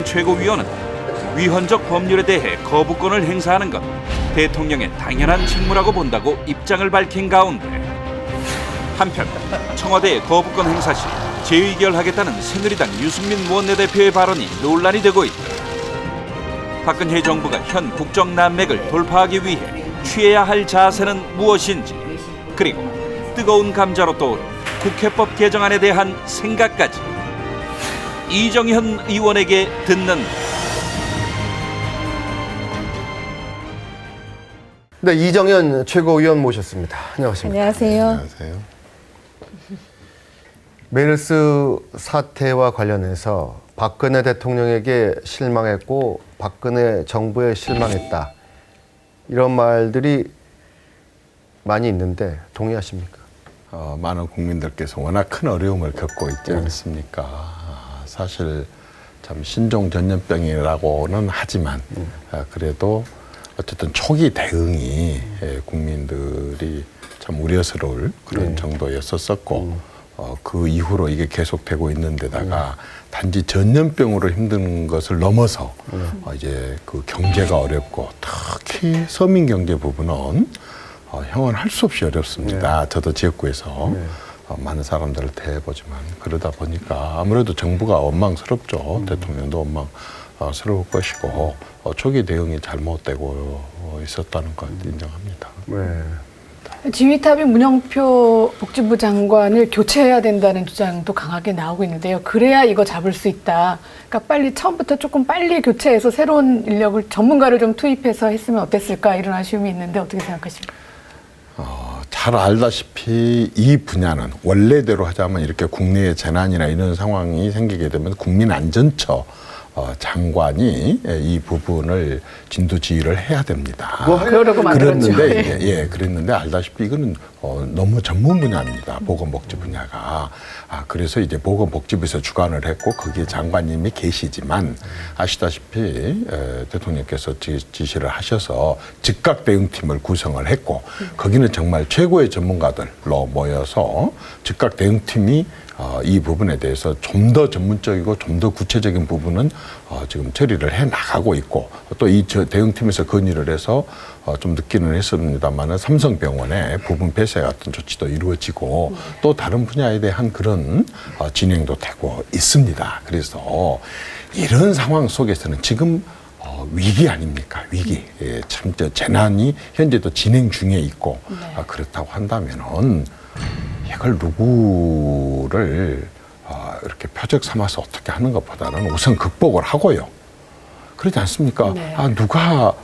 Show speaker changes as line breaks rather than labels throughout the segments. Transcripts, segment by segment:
최고위원은 위헌적 법률에 대해 거부권을 행사하는 건 대통령의 당연한 직무라고 본다고 입장을 밝힌 가운데, 한편 청와대의 거부권 행사 시 재의결하겠다는 새누리당 유승민 원내대표의 발언이 논란이 되고 있다. 박근혜 정부가 현 국정난맥을 돌파하기 위해 취해야 할 자세는 무엇인지, 그리고 뜨거운 감자로 떠오른 국회법 개정안에 대한 생각까지 이정현 의원에게 듣는다.
네, 이정현 최고위원 모셨습니다. 안녕하십니까?
안녕하세요.
안녕하세요.
메르스 사태와 관련해서 박근혜 대통령에게 실망했고 박근혜 정부에 실망했다, 이런 말들이 많이 있는데 동의하십니까?
많은 국민들께서 워낙 큰 어려움을 겪고 있지 않습니까? 사실 참 신종전염병이라고는 하지만 그래도 어쨌든 초기 대응이 국민들이 참 우려스러울 그런 정도였었고, 그 이후로 이게 계속되고 있는 데다가 단지 전염병으로 힘든 것을 넘어서 이제 그 경제가 어렵고, 특히 서민 경제 부분은 형은 할 수 없이 어렵습니다. 저도 지역구에서 많은 사람들을 대해보지만, 그러다 보니까 아무래도 정부가 원망스럽죠. 대통령도 원망스러울 것이고, 초기 대응이 잘못되고 있었다는 것 인정합니다.
네.
지휘탑이 문영표 복지부 장관을 교체해야 된다는 주장도 강하게 나오고 있는데요. 그래야 이거 잡을 수 있다. 그러니까 빨리 처음부터 조금 빨리 교체해서 새로운 인력을, 전문가를 좀 투입해서 했으면 어땠을까, 이런 아쉬움이 있는데 어떻게 생각하십니까?
잘 알다시피 이 분야는 원래대로 하자면 이렇게 국내에 재난이나 이런 상황이 생기게 되면 국민안전처 장관이 이 부분을 진두지휘를 해야 됩니다.
그러려고 만들었죠.
그랬는데 알다시피 이거는 너무 전문 분야입니다. 보건복지 분야가. 그래서 이제 보건복지부에서 주관을 했고, 거기에 장관님이 계시지만, 아시다시피 대통령께서 지시를 하셔서 즉각 대응팀을 구성을 했고, 거기는 정말 최고의 전문가들로 모여서 즉각 대응팀이 이 부분에 대해서 좀 더 전문적이고 좀 더 구체적인 부분은 지금 처리를 해 나가고 있고, 또 이 대응팀에서 건의를 해서 좀 늦기는 했습니다만 삼성병원의 부분 폐쇄 같은 조치도 이루어지고, 또 다른 분야에 대한 그런 진행도 되고 있습니다. 그래서 이런 상황 속에서는 지금 위기 아닙니까? 위기. 참 재난이 현재도 진행 중에 있고, 그렇다고 한다면은 이걸 누구를 이렇게 표적 삼아서 어떻게 하는 것보다는 우선 극복을 하고요. 그렇지 않습니까?
네.
누가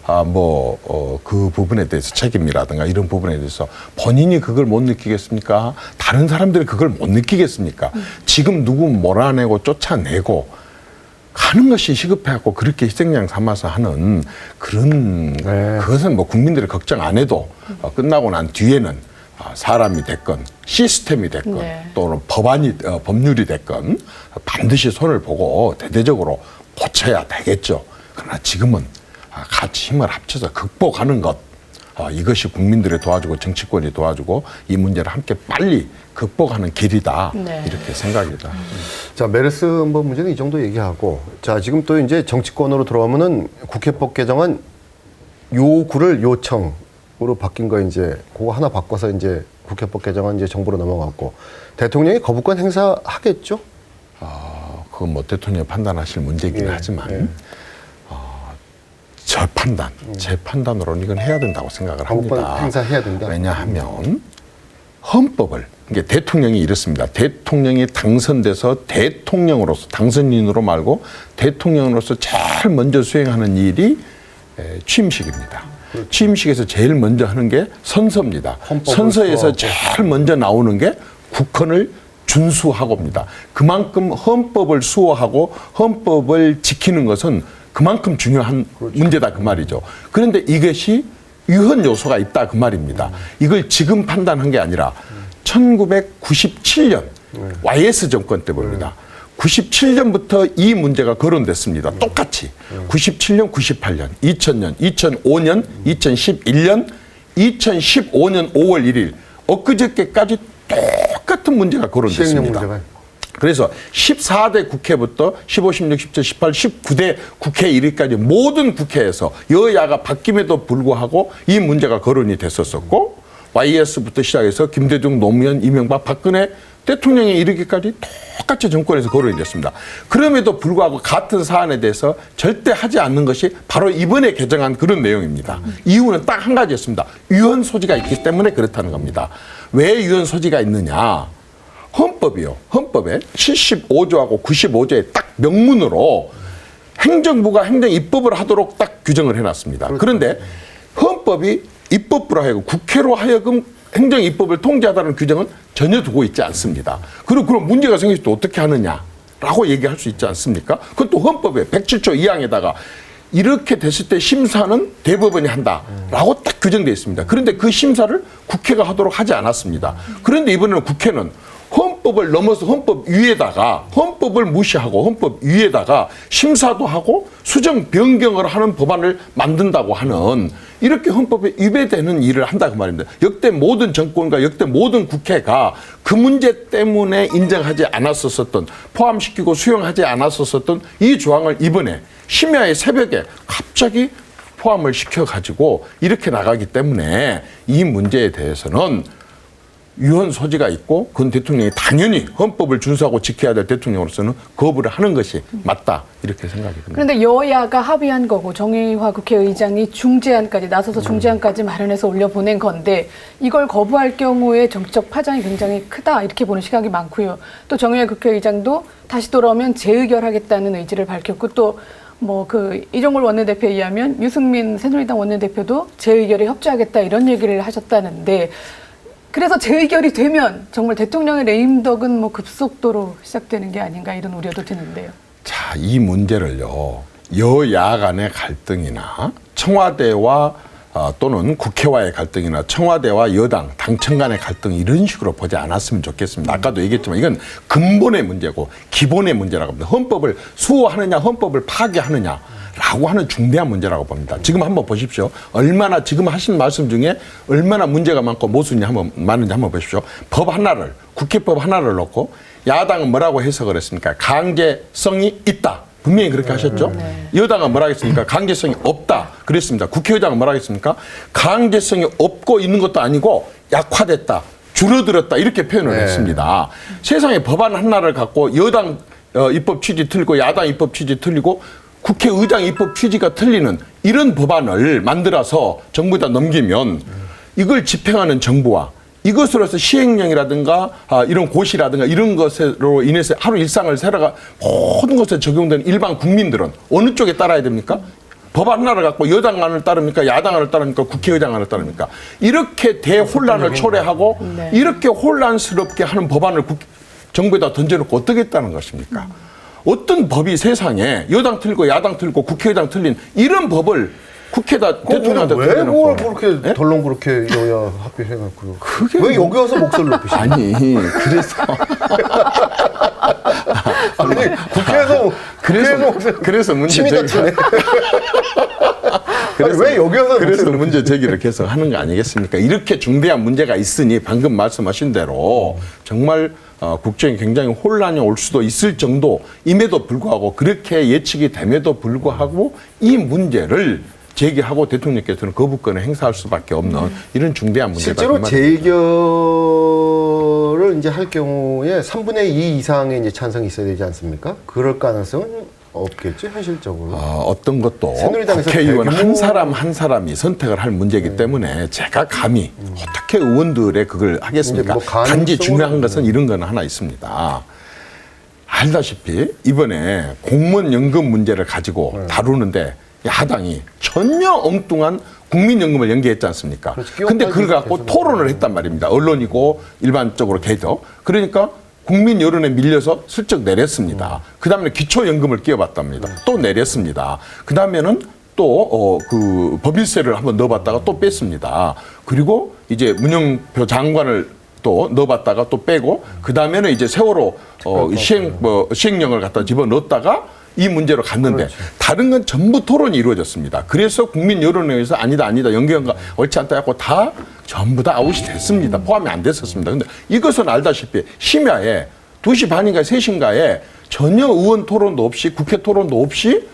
그 부분에 대해서 책임이라든가 이런 부분에 대해서 본인이 그걸 못 느끼겠습니까? 다른 사람들이 그걸 못 느끼겠습니까? 지금 누구 몰아내고 쫓아내고 하는 것이 시급해갖고 그렇게 희생양 삼아서 하는 그런 그것은 뭐 국민들이 걱정 안 해도 끝나고 난 뒤에는 사람이 됐건 시스템이 됐건 또는 법률이 됐건 반드시 손을 보고 대대적으로 고쳐야 되겠죠. 그러나 지금은 같이 힘을 합쳐서 극복하는 것, 이것이 국민들이 도와주고 정치권이 도와주고 이 문제를 함께 빨리 극복하는 길이다, 이렇게 생각합니다.
자, 메르스 문제는 이 정도 얘기하고, 자, 지금 또 이제 정치권으로 들어오면은 국회법 개정안 요구를 요청으로 바뀐 거, 이제 그거 하나 바꿔서 이제 국회법 개정안 이제 정부로 넘어갔고, 대통령이 거부권 행사하겠죠?
그건 뭐 대통령이 판단하실 문제이긴 하지만 제 판단으로는 이건 해야 된다고 생각을 합니다.
거부권 행사해야 된다.
왜냐하면 헌법을, 이게 대통령이 이렇습니다. 대통령이 당선돼서 대통령으로서, 당선인으로 말고 대통령으로서 제일 먼저 수행하는 일이 취임식입니다. 그렇죠. 취임식에서 제일 먼저 하는 게 선서입니다. 선서에서 제일 먼저 나오는 게 국헌을 준수하고입니다. 그만큼 헌법을 수호하고 헌법을 지키는 것은 그만큼 중요한 문제다, 그 말이죠. 그런데 이것이 위헌 요소가 있다, 그 말입니다. 이걸 지금 판단한 게 아니라 1997년 YS 정권 때 봅니다. 97년부터 이 문제가 거론됐습니다. 똑같이 97년, 98년, 2000년, 2005년, 2011년, 2015년 5월 1일 엊그저께까지 똑같은 문제가 거론됐습니다. 그래서 14대 국회부터 15, 16, 17, 18, 19대 국회 이르기까지 모든 국회에서 여야가 바뀜에도 불구하고 이 문제가 거론이 됐었었고 YS부터 시작해서 김대중, 노무현, 이명박, 박근혜 대통령에 이르기까지 똑같이 정권에서 거론이 됐습니다. 그럼에도 불구하고 같은 사안에 대해서 절대 하지 않는 것이 바로 이번에 개정한 그런 내용입니다. 이유는 딱 한 가지였습니다. 유언 소지가 있기 때문에 그렇다는 겁니다. 왜 유언 소지가 있느냐? 헌법이요. 헌법에 75조하고 95조에 딱 명문으로 행정부가 행정 입법을 하도록 딱 규정을 해놨습니다. 그런데 헌법이 입법부로 하여금 국회로 하여금 행정 입법을 통제하다는 규정은 전혀 두고 있지 않습니다. 그리고 그런 문제가 생겼을 때 어떻게 하느냐라고 얘기할 수 있지 않습니까? 그건 또 헌법에 107조 2항에다가 이렇게 됐을 때 심사는 대법원이 한다라고 딱 규정되어 있습니다. 그런데 그 심사를 국회가 하도록 하지 않았습니다. 그런데 이번에는 국회는 헌법을 넘어서 헌법 위에다가 헌법을 무시하고 헌법 위에다가 심사도 하고 수정 변경을 하는 법안을 만든다고 하는 이렇게 헌법에 위배되는 일을 한다 그 말입니다. 역대 모든 정권과 역대 모든 국회가 그 문제 때문에 인정하지 않았었던 포함시키고 수용하지 않았었던 이 조항을 이번에 심야의 새벽에 갑자기 포함을 시켜가지고 이렇게 나가기 때문에 이 문제에 대해서는 유언 소지가 있고 그건 대통령이 당연히 헌법을 준수하고 지켜야 될 대통령으로서는 거부를 하는 것이 맞다 이렇게 생각이 듭니다.
그런데 여야가 합의한 거고 정의화 국회의장이 중재안까지 나서서 중재안까지 마련해서 올려보낸 건데 이걸 거부할 경우에 정치적 파장이 굉장히 크다 이렇게 보는 시각이 많고요. 또 정의화 국회의장도 다시 돌아오면 재의결하겠다는 의지를 밝혔고 또 뭐 이종걸 원내대표에 의하면 유승민 새누리당 원내대표도 재의결에 협조하겠다 이런 얘기를 하셨다는데 그래서 재의결이 되면 정말 대통령의 레임덕은 뭐 급속도로 시작되는 게 아닌가 이런 우려도 드는데요.
자, 이 문제를요. 여야 간의 갈등이나 청와대와 또는 국회와의 갈등이나 청와대와 여당, 당청 간의 갈등 이런 식으로 보지 않았으면 좋겠습니다. 아까도 얘기했지만 이건 근본의 문제고 기본의 문제라고 합니다. 헌법을 수호하느냐 헌법을 파괴하느냐라고 하는 중대한 문제라고 봅니다. 지금 한번 보십시오. 얼마나 지금 하신 말씀 중에 얼마나 문제가 많고 모순이 많은지 한번 보십시오. 법 하나를 국회법 하나를 놓고 야당은 뭐라고 해석을 했습니까? 강제성이 있다. 분명히 그렇게 하셨죠. 여당은 뭐라 했습니까? 강제성이 없다. 그랬습니다. 국회의장은 뭐라 했습니까? 강제성이 없고 있는 것도 아니고 약화됐다. 줄어들었다. 이렇게 표현을 했습니다. 세상에 법안 하나를 갖고 여당 입법 취지 틀리고 야당 입법 취지 틀리고 국회의장 입법 취지가 틀리는 이런 법안을 만들어서 정부에다 넘기면 이걸 집행하는 정부와 이것으로 해서 시행령이라든가 이런 고시라든가 이런 것으로 인해서 하루 일상을 살아가 모든 것에 적용되는 일반 국민들은 어느 쪽에 따라야 됩니까? 법안 하나를 갖고 여당안을 따릅니까? 야당안을 따릅니까? 국회의장안을 따릅니까? 이렇게 대혼란을 초래하고 이렇게 혼란스럽게 하는 법안을 정부에다 던져놓고 어떻게 했다는 것입니까? 어떤 법이 세상에 여당 틀고 야당 틀고 국회의장 틀린 이런 법을 국회에다 대통령한테
왜 뭘 그렇게
네?
덜렁 그렇게 여야 합의해갖고요?
그게
왜 여기 와서 목소리를 높이시죠?
아니 그래서
아니 국회에서
그래서 문제
침이 다치네. 왜 여기 와서
그래서 문제 제기를 계속 하는 거 아니겠습니까? 이렇게 중대한 문제가 있으니 방금 말씀하신 대로 정말 국정에 굉장히 혼란이 올 수도 있을 정도임에도 불구하고 그렇게 예측이 됨에도 불구하고 이 문제를 제기하고 대통령께서는 거부권을 행사할 수밖에 없는 이런 중대한 문제다.
실제로 재의결을 이제 할 경우에 3분의 2 이상의 이제 찬성이 있어야 되지 않습니까? 그럴 가능성은 없겠죠, 현실적으로.
어떤 것도
새누리당에서
국회의원
대규모...
한 사람 한 사람이 선택을 할 문제이기 때문에 제가 감히 어떻게 의원들의 그걸 하겠습니까?
뭐
단지 중요한 것은 이런 건 하나 있습니다. 알다시피 이번에 공무원 연금 문제를 가지고 다루는데 야당이 전혀 엉뚱한 국민연금을 연계했지 않습니까? 그런데 그걸 갖고 토론을 했단 말입니다. 언론이고 일반적으로 개도. 그러니까 국민 여론에 밀려서 슬쩍 내렸습니다. 그 다음에 기초연금을 끼워봤답니다. 또 내렸습니다. 그 다음에는 또 그 법인세를 한번 넣어봤다가 또 뺐습니다. 그리고 이제 문영표 장관을 또 넣어봤다가 또 빼고 그 다음에는 이제 세월호 시행령을 갖다 집어넣었다가 이 문제로 갔는데 다른 건 전부 토론이 이루어졌습니다. 그래서 국민 여론에 의해서 아니다 연계가 옳지 않다 하고 다 전부 다 아웃이 됐습니다. 포함이 안 됐었습니다. 근데 이것은 알다시피 심야에 2시 반인가 3시인가에 전혀 의원 토론도 없이 국회 토론도 없이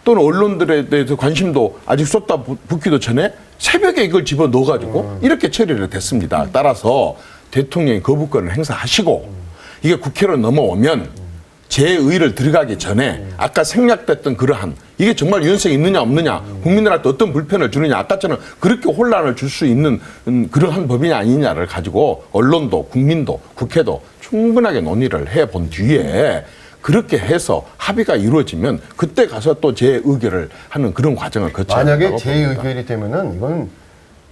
또는 언론들에 대해서 관심도 아직 쏟아붓기도 전에 새벽에 이걸 집어넣어가지고 이렇게 처리를 됐습니다. 따라서 대통령이 거부권을 행사하시고 이게 국회로 넘어오면 제의를 들어가기 전에 아까 생략됐던 그러한 이게 정말 유연성이 있느냐 없느냐 국민들한테 어떤 불편을 주느냐 아까처럼 그렇게 혼란을 줄 수 있는 그러한 법이냐 아니냐를 가지고 언론도 국민도 국회도 충분하게 논의를 해본 뒤에 그렇게 해서 합의가 이루어지면 그때 가서 또 재의결을 하는 그런 과정을 거쳐야
만약에
된다고 봅니다.
재의결이 되면은 이건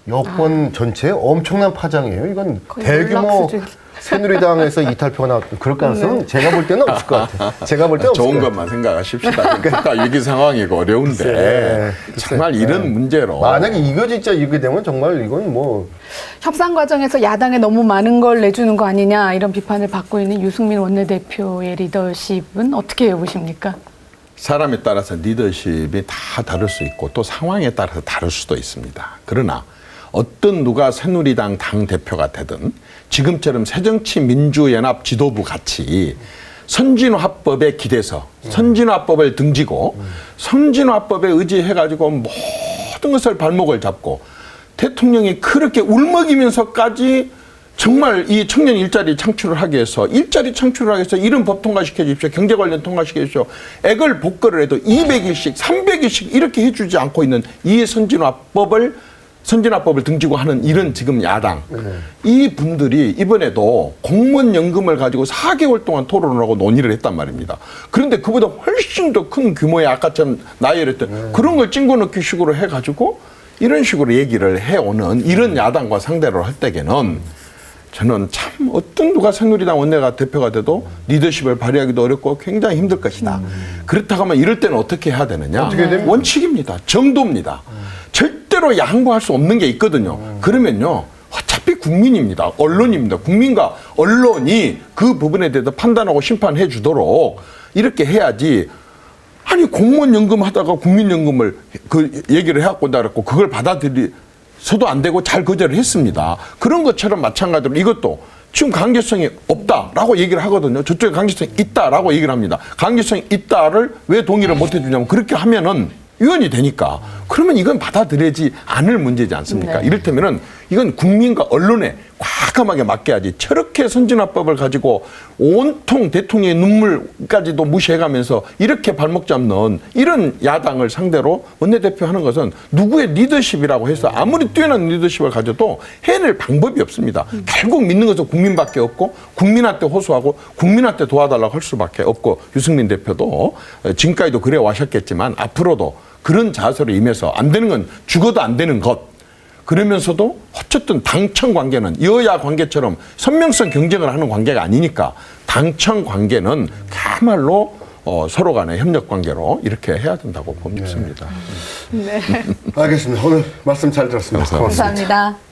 여권 전체에 엄청난 파장이에요. 이건
거의
대규모
연락 수준.
새누리당에서 이탈표가 나왔 그럴 가능성은 제가 볼 때는 없을 것 같아요. 제가 볼 때는 없을
좋은
것 같아요.
것만 생각하십시다. 국가 위기 상황이고 어려운데
글쎄,
정말
글쎄.
이런 문제로
만약에 이거 진짜 이게 되면 정말 이건 뭐
협상 과정에서 야당에 너무 많은 걸 내주는 거 아니냐 이런 비판을 받고 있는 유승민 원내대표의 리더십은 어떻게 보십니까?
사람에 따라서 리더십이 다 다를 수 있고 또 상황에 따라서 다를 수도 있습니다. 그러나 어떤 누가 새누리당 당대표가 되든 지금처럼 새정치민주연합 지도부 같이 선진화법에 기대서 선진화법을 등지고 선진화법에 의지해가지고 모든 것을 발목을 잡고 대통령이 그렇게 울먹이면서까지 정말 이 청년 일자리 창출을 하기 위해서 일자리 창출을 하기 위해서 이런 법 통과시켜 주십시오. 경제 관련 통과시켜 주십시오. 액을 복걸을 해도 200일씩 300일씩 이렇게 해주지 않고 있는 이 선진화법을 등지고 하는 이런 지금 야당 이 분들이 이번에도 공무원 연금을 가지고 4개월 동안 토론을 하고 논의를 했단 말입니다. 그런데 그보다 훨씬 더 큰 규모의 아까처럼 나열했던 그런 걸 찡궈넣기 식으로 해가지고 이런 식으로 얘기를 해오는 이런 야당과 상대로 할 때에는 저는 참 어떤 누가 새누리당 원내가 대표가 돼도 리더십을 발휘하기도 어렵고 굉장히 힘들 것이다. 그렇다고 하면 이럴 때는 어떻게 해야 되느냐.
어떻게 됩니까?
원칙입니다. 정도입니다. 절대로 양보할 수 없는 게 있거든요. 그러면요. 어차피 국민입니다. 언론입니다. 국민과 언론이 그 부분에 대해서 판단하고 심판해 주도록 이렇게 해야지. 아니 공무원 연금 하다가 국민연금을 그 얘기를 해갖고 나랬고 그걸 받아들여서도 안 되고 잘 거절을 했습니다. 그런 것처럼 마찬가지로 이것도 지금 강제성이 없다라고 얘기를 하거든요. 저쪽에 강제성이 있다라고 얘기를 합니다. 강제성이 있다를 왜 동의를 못 해주냐면 그렇게 하면은 위헌이 되니까 그러면 이건 받아들이지 않을 문제지 않습니까?
네.
이를테면은 이건 국민과 언론에 과감하게 맡겨야지 저렇게 선진화법을 가지고 온통 대통령의 눈물까지도 무시해가면서 이렇게 발목 잡는 이런 야당을 상대로 원내대표 하는 것은 누구의 리더십이라고 해서 아무리 뛰어난 리더십을 가져도 해낼 방법이 없습니다. 결국 믿는 것은 국민밖에 없고 국민한테 호소하고 국민한테 도와달라고 할 수밖에 없고 유승민 대표도 지금까지도 그래 와셨겠지만 앞으로도 그런 자세로 임해서 안 되는 건 죽어도 안 되는 것. 그러면서도 어쨌든 당청 관계는 여야 관계처럼 선명성 경쟁을 하는 관계가 아니니까 당청 관계는 그야말로 서로 간의 협력 관계로 이렇게 해야 된다고 봅니다.
네.
알겠습니다. 오늘 말씀 잘 들었습니다. 고맙습니다.
감사합니다.